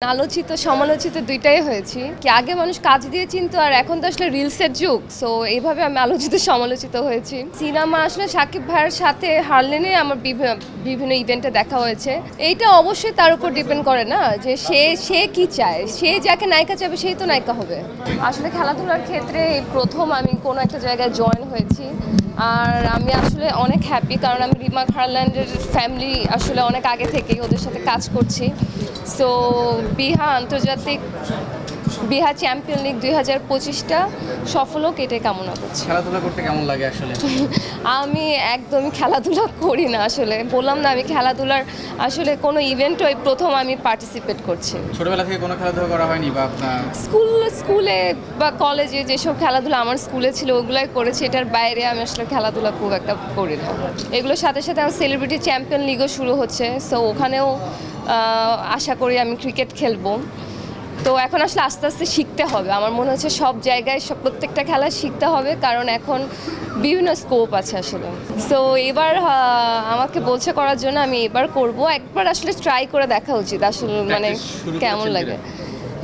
আলোচিত সমালোচিত দুইটাই হয়েছি কি আগে মানুষ কাজ দিয়ে চিনতো আর এখন তো আসলে রিলসের যুগ সো এইভাবে আমি আলোচিত সমালোচিত হয়েছি সিনেমা আসলে শাকিব ভাইয়ের সাথে হারলেনে আমার বিভিন্ন ইভেন্টে দেখা হয়েছে এইটা অবশ্যই তার উপর ডিপেন্ড করে না যে সে কি চায় সে যাকে নায়িকা চাবে সেই তো নায়িকা হবে আসলে খেলাধুলার ক্ষেত্রে প্রথম আমি কোনো একটা জায়গায় জয়েন হয়েছি আর আমি আসলে অনেক হ্যাপি কারণ আমি রিমা হারল্যান্ডের ফ্যামিলি আসলে অনেক আগে থেকেই ওদের সাথে কাজ করছি সো বিহা চ্যাম্পিয়ন লিগ 2025টা সফল হোক এটাই কামনা করছি। খেলাধুলা করতে কেমন লাগে আসলে? আমি একদমই খেলাধুলা করি না আসলে, বললাম না আমি খেলাধুলার আসলে কোনো ইভেন্ট ওই প্রথম আমি পার্টিসিপেট করছি। ছোটবেলা থেকে কোনো খেলাধুলা করা হয়নি বা আপনার স্কুলে বা কলেজে যেসব খেলাধুলা আমার স্কুলে ছিল ওগুলাই করেছি, এটার বাইরে আমি আসলে খেলাধুলা খুব একটা করি না। এগুলোর সাথে সাথে আমার সেলিব্রিটি চ্যাম্পিয়ন লিগও শুরু হচ্ছে, সো ওখানেও আশা করি আমি ক্রিকেট খেলবো। তো এখন আসলে আস্তে আস্তে শিখতে হবে, আমার মনে হচ্ছে সব জায়গায় প্রত্যেকটা খেলা শিখতে হবে কারণ এখন বিভিন্ন স্কোপ আছে আসলে। সো এবার আমাকে বলছে করার জন্য আমি এবার করব, একবার আসলে ট্রাই করে দেখা উচিত আসলে মানে কেমন লাগে।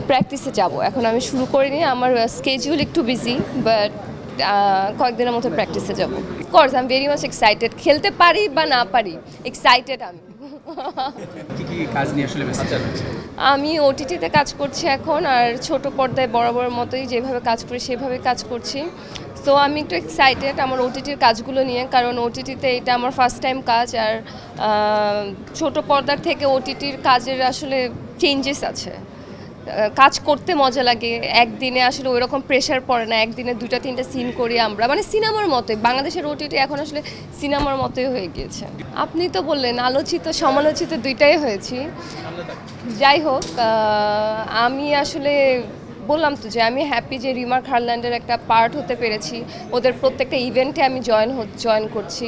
প্র্যাকটিসে যাব, এখন আমি শুরু করিনি, আমার স্কেডিউল একটু বিজি, বাট কয়েকদিনের মতো প্র্যাকটিসে যাব। Course I am very much excited, খেলতে পারি বা না পারি এক্সাইটেড আমি। কি কাজ নিয়ে আসলে ব্যস্ত আছেন? আমি ওটিটিতে কাজ করছি এখন, আর ছোট পর্দায় বরাবর মতোই যেভাবে কাজ করি সেভাবে কাজ করছি। সো আমি একটু এক্সাইটেড আমার ওটিটির কাজগুলো নিয়ে, কারণ ওটিটিতে এটা আমার ফার্স্ট টাইম কাজ, আর ছোট পর্দার থেকে ওটিটির কাজের আসলে চেঞ্জেস আছে, কাজ করতে মজা লাগে, একদিনে আসলে ওই রকম প্রেশার পড়ে না, একদিনে 2-3টা সিন করি আমরা, মানে সিনেমার মতোই। বাংলাদেশের ওটিটি এখন আসলে সিনেমার মতোই হয়ে গিয়েছে। আপনি তো বললেন আলোচিত সমালোচিত দুইটাই হয়েছি, যাই হোক আমি আসলে বললাম তো যে আমি হ্যাপি যে রিমা হারল্যান্ডের একটা পার্ট হতে পেরেছি, ওদের প্রত্যেকটা ইভেন্টে আমি জয়েন করছি।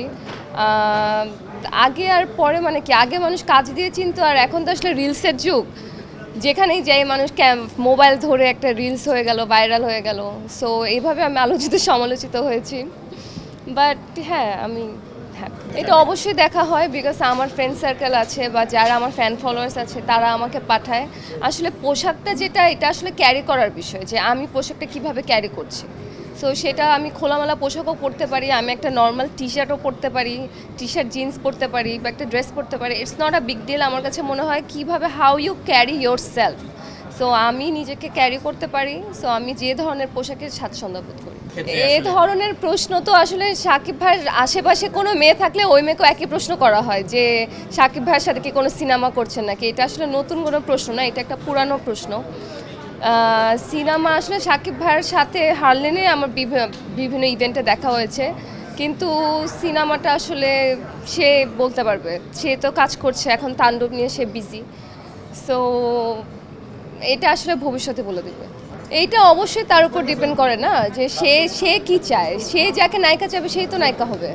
আগে আর পরে মানে কি আগে মানুষ কাজ দিয়ে চিনতো আর এখন তো আসলে রিলসের যুগ, যেখানেই যাই মানুষ মোবাইল ধরে একটা রিলস হয়ে গেল, ভাইরাল হয়ে গেল। সো এইভাবে আমি আলোচিত সমালোচিত হয়েছি, বাট হ্যাঁ আমি হ্যাপি। এটা অবশ্যই দেখা হয় বিকজ আমার ফ্রেন্ড সার্কেল আছে বা যারা আমার ফ্যান ফলোয়ার্স আছে তারা আমাকে পাঠায়। আসলে পোশাকটা যেটা এটা আসলে ক্যারি করার বিষয়, যে আমি পোশাকটা কিভাবে ক্যারি করছি। সো সেটা আমি খোলামেলা পোশাকও পরতে পারি, আমি একটা নর্মাল টি শার্টও পরতে পারি, টি শার্ট জিন্স পরতে পারি বা একটা ড্রেস পরতে পারি, it's not a big deal. আমার কাছে মনে হয় কীভাবে how you carry yourself. So আমি নিজেকে ক্যারি করতে পারি, সো আমি যে ধরনের পোশাকের স্বাচ্ছন্দ্য বোধ করি। এই ধরনের প্রশ্ন তো আসলে শাকিব ভাইয়ের আশেপাশে কোনো মেয়ে থাকলে ওই মেয়েকেও একই প্রশ্ন করা হয় যে শাকিব ভাইয়ের সাথে কি কোনো সিনেমা করছেন নাকি। এটা আসলে নতুন কোনো প্রশ্ন না, এটা একটা পুরানো প্রশ্ন। সিনেমা আসলে শাকিব ভাইয়ের সাথে হারলেনে আমার বিভিন্ন ইভেন্টে দেখা হয়েছে, কিন্তু সিনেমাটা আসলে সে বলতে পারবে, সে তো কাজ করছে এখন, তাণ্ডব নিয়ে সে বিজি। সো এটা আসলে ভবিষ্যতে বলে দেবে। এইটা অবশ্যই তার উপর ডিপেন্ড করে না যে সে কি চায়, সে যাকে নায়িকা চাবে সেই তো নায়িকা হবে।